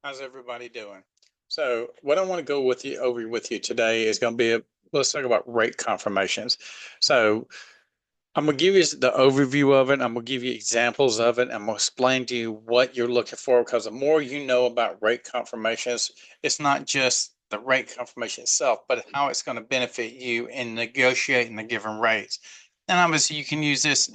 How's everybody doing? So, what I want to go with you over with you today is going to be let's talk about rate confirmations. So, I'm going to give you the overview of it. I'm going to give you examples of it. I'm going to explain to you what you're looking for because the more you know about rate confirmations, it's not just the rate confirmation itself, but how it's going to benefit you in negotiating the given rates. And obviously, you can use this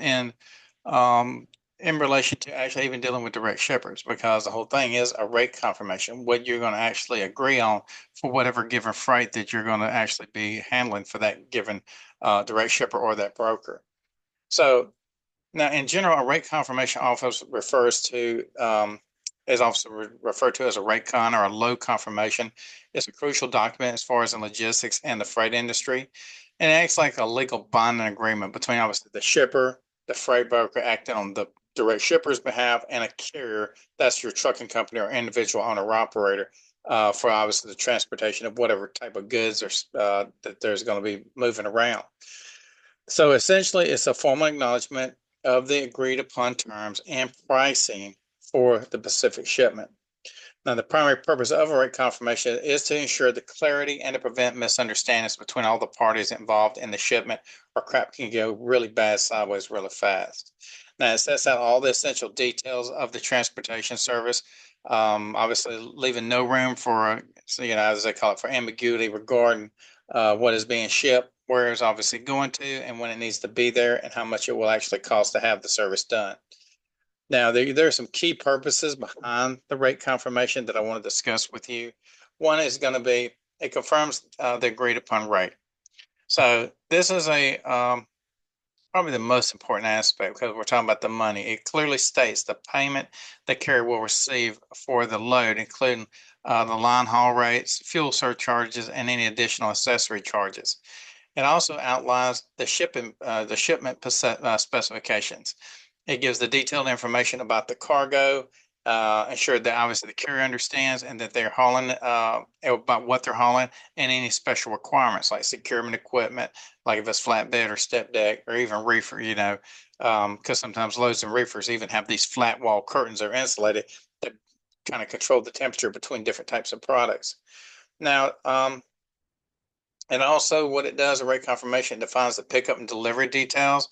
um, in relation to actually even dealing with direct shippers because the whole thing is a rate confirmation, what you're going to actually agree on for whatever given freight that you're going to actually be handling for that given direct shipper or that broker. So now, in general, a rate confirmation office refers to is also referred to as a rate con or a load confirmation. It's a crucial document as far as in logistics and the freight industry, and it acts like a legal binding agreement between obviously the shipper, the freight broker acting on the direct shipper's behalf, and a carrier, that's your trucking company or individual owner operator, for obviously the transportation of whatever type of goods that there's going to be moving around. So essentially, it's a formal acknowledgement of the agreed upon terms and pricing for the Pacific shipment. Now, the primary purpose of a rate confirmation is to ensure the clarity and to prevent misunderstandings between all the parties involved in the shipment, or crap can go really bad sideways really fast. Now, it sets out all the essential details of the transportation service, obviously leaving no room for, as they call it, for ambiguity regarding what is being shipped, where it's obviously going to, and when it needs to be there, and how much it will actually cost to have the service done. Now, there are some key purposes behind the rate confirmation that I want to discuss with you. One is going to be it confirms the agreed upon rate. So this is a probably the most important aspect because we're talking about the money. It clearly states the payment the carrier will receive for the load, including the line haul rates, fuel surcharges, and any additional accessory charges. It also outlines the shipment specifications. It gives the detailed information about the cargo, ensure that obviously the carrier understands and that they're hauling about what they're hauling and any special requirements like securement equipment, like if it's flatbed or step deck or even reefer, because sometimes loads and reefers even have these flat wall curtains that are insulated that kind of control the temperature between different types of products. Now, and also what it does, a rate confirmation defines the pickup and delivery details,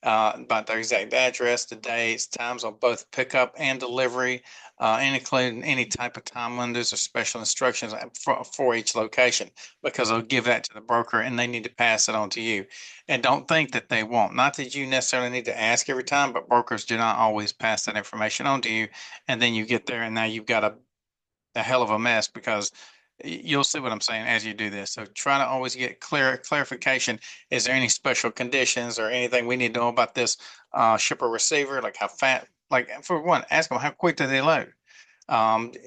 about their exact address, the dates, times on both pickup and delivery, and including any type of time windows or special instructions for each location, because they'll give that to the broker and they need to pass it on to you. And don't think that they won't. Not that you necessarily need to ask every time, but brokers do not always pass that information on to you. And then you get there and now you've got a hell of a mess because you'll see what I'm saying as you do this. So try to always get clarification. Is there any special conditions or anything we need to know about this shipper receiver? Like how fat, like for one, ask them how quick do they load?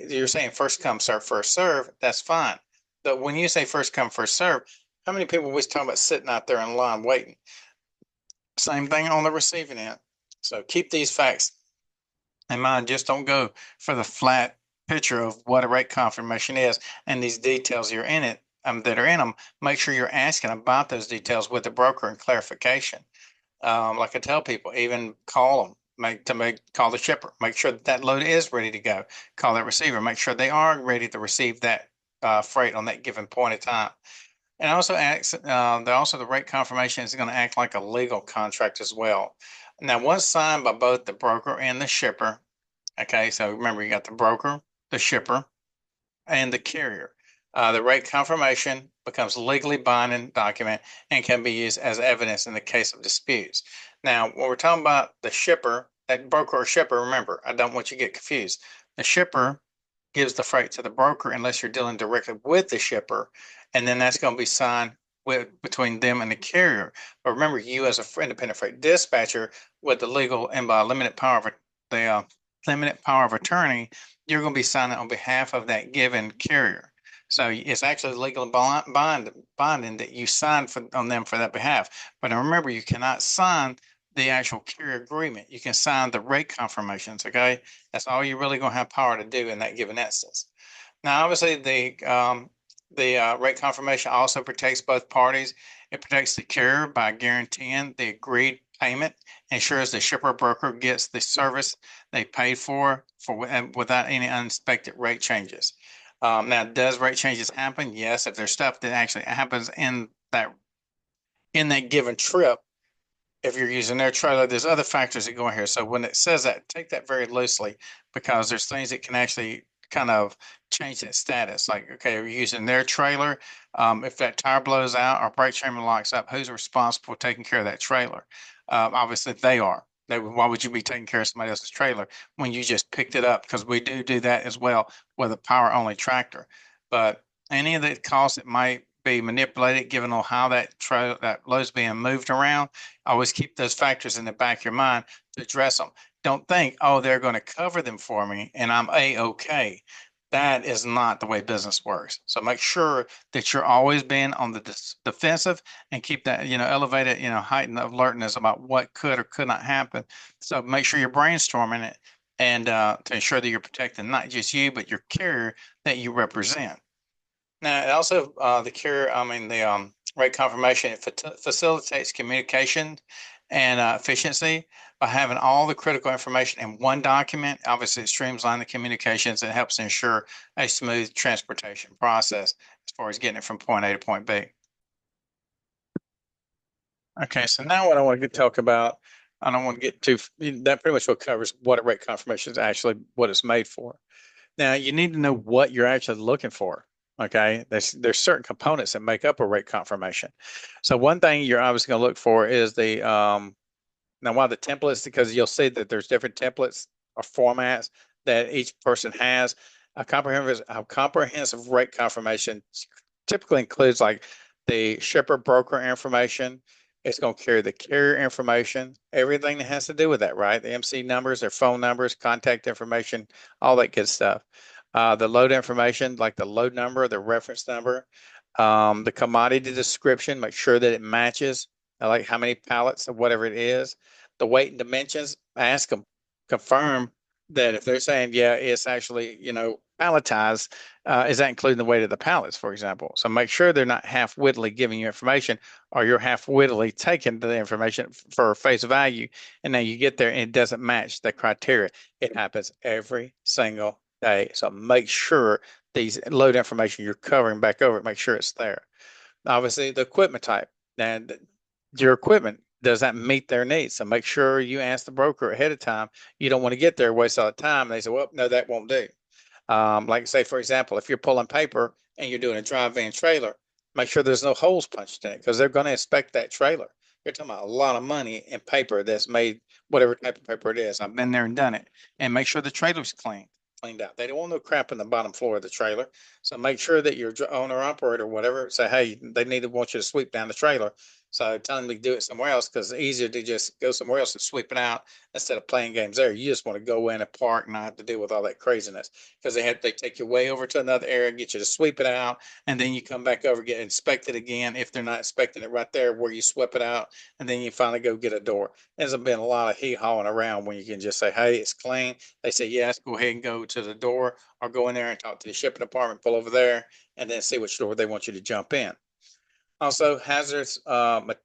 You're saying first come, serve, first serve. That's fine. But when you say first come, first serve, how many people we talking about sitting out there in line waiting? Same thing on the receiving end. So keep these facts in mind. Just don't go for the flat picture of what a rate confirmation is and these details you're in it that are in them. Make sure you're asking about those details with the broker and clarification. Like I tell people, even call them. Call the shipper. Make sure that load is ready to go. Call that receiver. Make sure they are ready to receive that freight on that given point in time. And also the rate confirmation is going to act like a legal contract as well. Now, once signed by both the broker and the shipper, okay, so remember you got the broker, the shipper, and the carrier. The rate confirmation becomes a legally binding document and can be used as evidence in the case of disputes. Now, when we're talking about the shipper, that broker or shipper, remember, I don't want you to get confused. The shipper gives the freight to the broker unless you're dealing directly with the shipper, and then that's going to be signed between them and the carrier. But remember, you as a independent freight dispatcher with the legal and by limited power of the limited power of attorney, you're going to be signing on behalf of that given carrier. So it's actually legal binding that you sign on them for that behalf. But remember, you cannot sign the actual carrier agreement. You can sign the rate confirmations. Okay, that's all you're really going to have power to do in that given instance. Now, obviously, the rate confirmation also protects both parties. It protects the carrier by guaranteeing the agreed payment, ensures the shipper broker gets the service they paid for without any unexpected rate changes. Now, does rate changes happen? Yes, if there's stuff that actually happens in that given trip, if you're using their trailer, there's other factors that go in here. So when it says that, take that very loosely, because there's things that can actually kind of change that status. Like, okay, you're using their trailer. If that tire blows out or brake chamber locks up, who's responsible for taking care of that trailer? Obviously, they are. Why would you be taking care of somebody else's trailer when you just picked it up? Because we do that as well with a power only tractor. But any of the costs that might be manipulated, given on how that load's being moved around, always keep those factors in the back of your mind to address them. Don't think, oh, they're going to cover them for me and I'm A-okay. That is not the way business works. So make sure that you're always being on the defensive and keep that, elevated, heightened alertness about what could or could not happen. So make sure you're brainstorming it and to ensure that you're protecting not just you, but your carrier that you represent. Now, it also, the rate confirmation, it facilitates communication and efficiency by having all the critical information in one document. Obviously, it streamlines the communications and helps ensure a smooth transportation process as far as getting it from point A to point B. Okay, so now what I want to talk about, I don't want to get too, that pretty much what covers what a rate confirmation is actually, what it's made for. Now, you need to know what you're actually looking for. Okay, there's certain components that make up a rate confirmation. So one thing you're obviously going to look for is the now why the templates, because you'll see that there's different templates or formats that each person has. A comprehensive rate confirmation typically includes like the shipper broker information. It's going to carry the carrier information, everything that has to do with that, right? The MC numbers, their phone numbers, contact information, all that good stuff. The load information, like the load number, the reference number, the commodity description, make sure that it matches, like how many pallets or whatever it is, the weight and dimensions, ask them, confirm that if they're saying, yeah, it's actually, palletized, is that including the weight of the pallets, for example? So make sure they're not half-wittily giving you information or you're half-wittily taking the information for face value. And then you get there and it doesn't match the criteria. It happens every single day. So make sure these load information you're covering back over, make sure it's there. Obviously, the equipment type and your equipment, does that meet their needs? So make sure you ask the broker ahead of time. You don't want to get there, waste all the time. And they say, well, no, that won't do. Like say, for example, if you're pulling paper and you're doing a dry van trailer, make sure there's no holes punched in it because they're going to inspect that trailer. You're talking about a lot of money in paper that's made, whatever type of paper it is. I've been there and done it. And make sure the trailer's cleaned out. They don't want no crap in the bottom floor of the trailer. So make sure that your owner operator, whatever, say, hey, want you to sweep down the trailer. So tell them to do it somewhere else because it's easier to just go somewhere else and sweep it out instead of playing games there. You just want to go in and park and not have to deal with all that craziness because they take you way over to another area, get you to sweep it out, and then you come back over, get inspected again if they're not inspecting it right there where you sweep it out, and then you finally go get a door. There's been a lot of hee-hawing around when you can just say, hey, it's clean. They say, yes, go ahead and go to the door or go in there and talk to the shipping department, pull over there, and then see which door they want you to jump in. Also, hazmat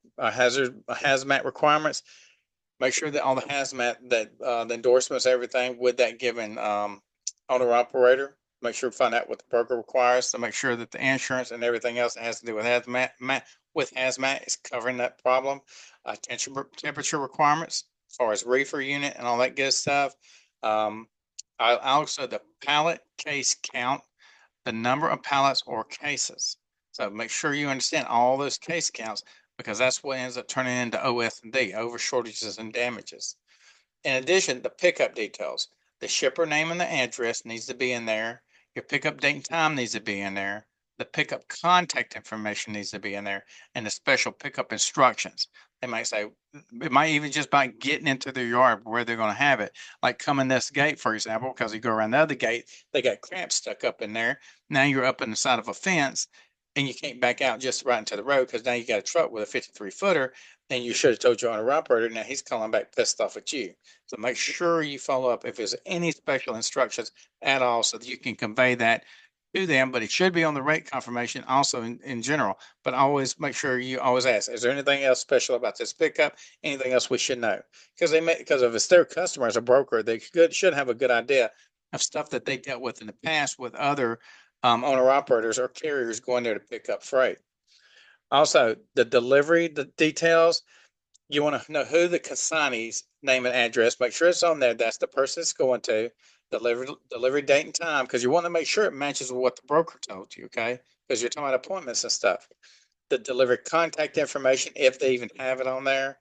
requirements. Make sure that all the hazmat, that the endorsements, everything with that given owner operator. Make sure to find out what the broker requires to make sure that the insurance and everything else that has to do with hazmat is covering that problem. Temperature requirements as far as reefer unit and all that good stuff. Also the pallet case count, the number of pallets or cases. So make sure you understand all those case counts because that's what ends up turning into OS&D, over shortages and damages. In addition, the pickup details, the shipper name and the address needs to be in there. Your pickup date and time needs to be in there. The pickup contact information needs to be in there and the special pickup instructions. They might say, it might even just by getting into their yard where they're going to have it, like coming this gate, for example, because you go around the other gate, they got cramps stuck up in there. Now you're up in the side of a fence and you can't back out just right into the road because now you got a truck with a 53 footer and you should have told your owner operator. Now he's calling back pissed off at you. So make sure you follow up if there's any special instructions at all so that you can convey that to them, but it should be on the rate confirmation also in general. But always make sure you always ask, is there anything else special about this pickup? Anything else we should know? Because because if it's their customer as a broker, they should have a good idea of stuff that they dealt with in the past with other owner operators or carriers going there to pick up freight. Also, the delivery, the details, you want to know who the consignee's name and address. Make sure it's on there. That's the person it's going to. Delivery date and time, because you want to make sure it matches with what the broker told you. Okay, because you're talking about appointments and stuff. The delivery contact information, if they even have it on there.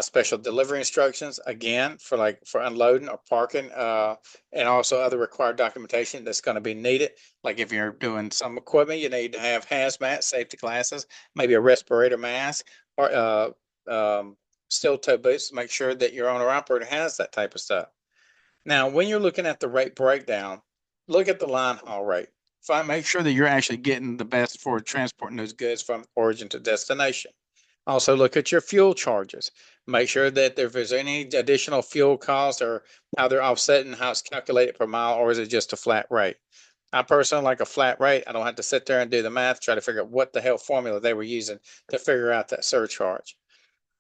Special delivery instructions, again, for unloading or parking, and also other required documentation that's going to be needed. Like if you're doing some equipment, you need to have hazmat, safety glasses, maybe a respirator mask, or steel toe boots to make sure that your owner operator has that type of stuff. Now, when you're looking at the rate breakdown, look at the line haul rate. Make sure that you're actually getting the best for transporting those goods from origin to destination. Also, look at your fuel charges. Make sure that if there's any additional fuel costs or how they're offset and how it's calculated per mile, or is it just a flat rate? I personally like a flat rate. I don't have to sit there and do the math, try to figure out what the hell formula they were using to figure out that surcharge.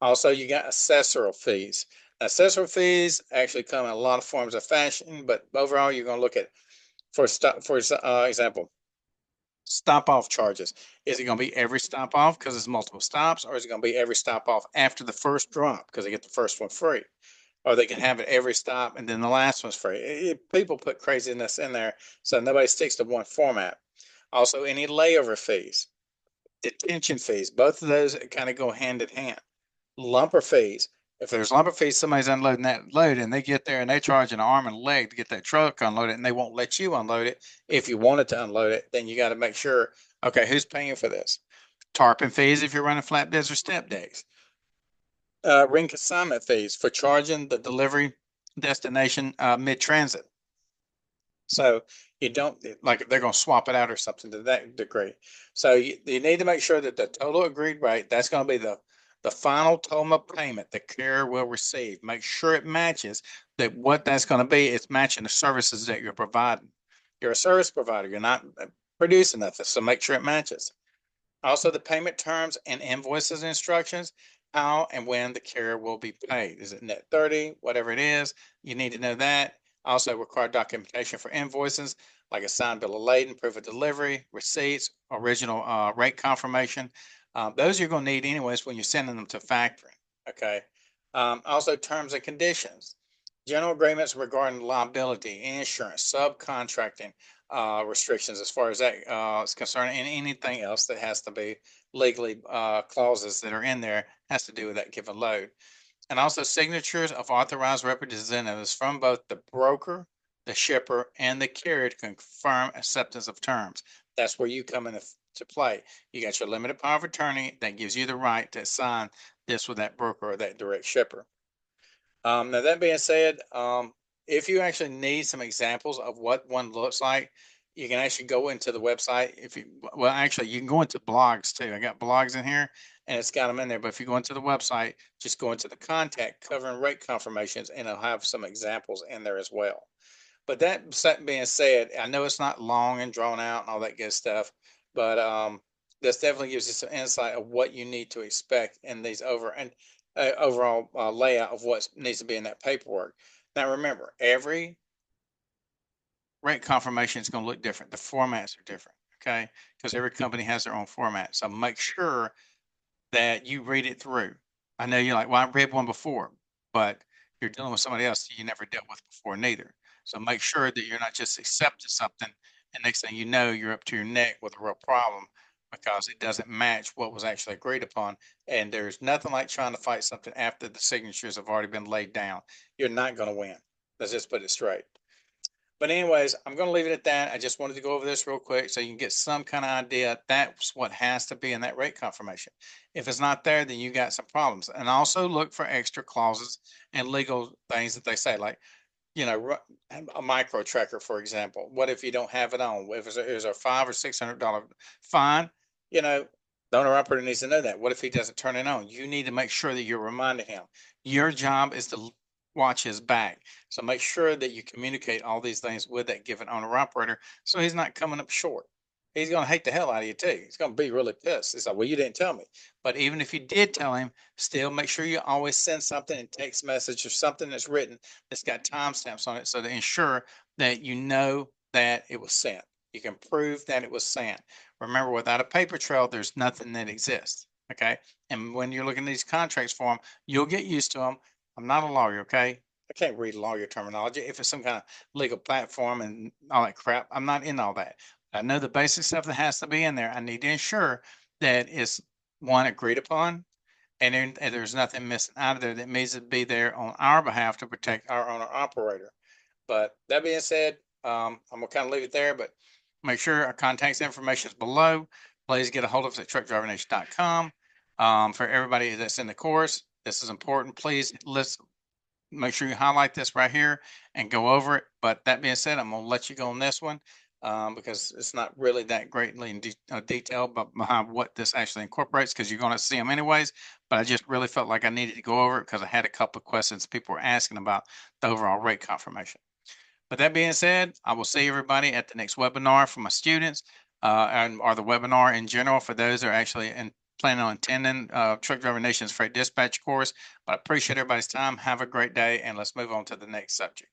Also, you got accessorial fees. Accessorial fees actually come in a lot of forms of fashion, but overall, you're going to look at for example, stop off charges. Is it going to be every stop off because it's multiple stops, or is it going to be every stop off after the first drop because they get the first one free? Or they can have it every stop and then the last one's free. People put craziness in there, so nobody sticks to one format. Also, any layover fees, detention fees, both of those kind of go hand in hand. Lumper fees. If there's lumper fees, somebody's unloading that load and they get there and they charge an arm and a leg to get that truck unloaded and they won't let you unload it. If you wanted to unload it, then you got to make sure, okay, who's paying for this? Tarpon fees if you're running flatbeds or step days. Ring consignment fees for charging the delivery destination mid-transit. So you don't, like if they're going to swap it out or something to that degree. So you need to make sure that the total agreed rate, that's going to be the final total payment the carrier will receive. Make sure it matches that what that's going to be. It's matching the services that you're providing. You're a service provider. You're not producing nothing. So make sure it matches. Also, the payment terms and invoices instructions, how and when the carrier will be paid. Is it net 30, whatever it is, you need to know that. Also require documentation for invoices, like a signed bill of lading, proof of delivery, receipts, original rate confirmation. Those you're going to need anyways when you're sending them to factory. Okay. Also, terms and conditions. General agreements regarding liability, insurance, subcontracting, restrictions as far as that is concerned, and anything else that has to be legally clauses that are in there has to do with that given load. And also signatures of authorized representatives from both the broker, the shipper, and the carrier to confirm acceptance of terms. That's where you come into play. You got your limited power of attorney that gives you the right to sign this with that broker or that direct shipper. Now that being said, if you actually need some examples of what one looks like, you can actually go into the website. Well, actually, you can go into blogs too. I got blogs in here, and it's got them in there. But if you go into the website, just go into the contact covering rate confirmations, and it'll have some examples in there as well. But that being said, I know it's not long and drawn out and all that good stuff, but this definitely gives you some insight of what you need to expect in these overall layout of what needs to be in that paperwork. Now, remember, every rate confirmation is going to look different. The formats are different, okay? Because every company has their own format. So make sure that you read it through. I know you're like, well, I read one before, but you're dealing with somebody else you never dealt with before, neither. So make sure that you're not just accepting something, and next thing you know, you're up to your neck with a real problem because it doesn't match what was actually agreed upon. And there's nothing like trying to fight something after the signatures have already been laid down. You're not going to win. Let's just put it straight. But anyways, I'm going to leave it at that. I just wanted to go over this real quick so you can get some kind of idea. That's what has to be in that rate confirmation. If it's not there, then you got some problems. And also look for extra clauses and legal things that they say, like, a micro tracker, for example. What if you don't have it on? If it's a $500 or $600 fine, the owner operator needs to know that. What if he doesn't turn it on? You need to make sure that you're reminding him. Your job is to watch his back. So make sure that you communicate all these things with that given owner operator so he's not coming up short. he's going to hate the hell out of you too. He's going to be really pissed. He's like, well, you didn't tell me. But even if you did tell him, still make sure you always send something in text message or something that's written that's got timestamps on it, so to ensure that you know that it was sent. You can prove that it was sent. Remember, without a paper trail, there's nothing that exists. Okay. And when you're looking at these contracts for them, you'll get used to them. I'm not a lawyer. Okay. I can't read lawyer terminology. If it's some kind of legal platform and all that crap, I'm not in all that. I know the basic stuff that has to be in there. I need to ensure that it's one agreed upon, and and there's nothing missing out of there that needs to be there on our behalf to protect our owner operator. But that being said, I'm gonna kind of leave it there, but make sure our contact information is below. Please get a hold of us at truckdrivernation.com. For everybody that's in the course, this is important. Please listen, make sure you highlight this right here and go over it. But that being said, I'm going to let you go on this one because it's not really that greatly in detail but behind what this actually incorporates, because you're going to see them anyways. But I just really felt like I needed to go over it because I had a couple of questions people were asking about the overall rate confirmation. But that being said, I will see everybody at the next webinar for my students or the webinar in general for those that are actually planning on attending Truck Driver Nation's Freight Dispatch course. But I appreciate everybody's time. Have a great day, and let's move on to the next subject.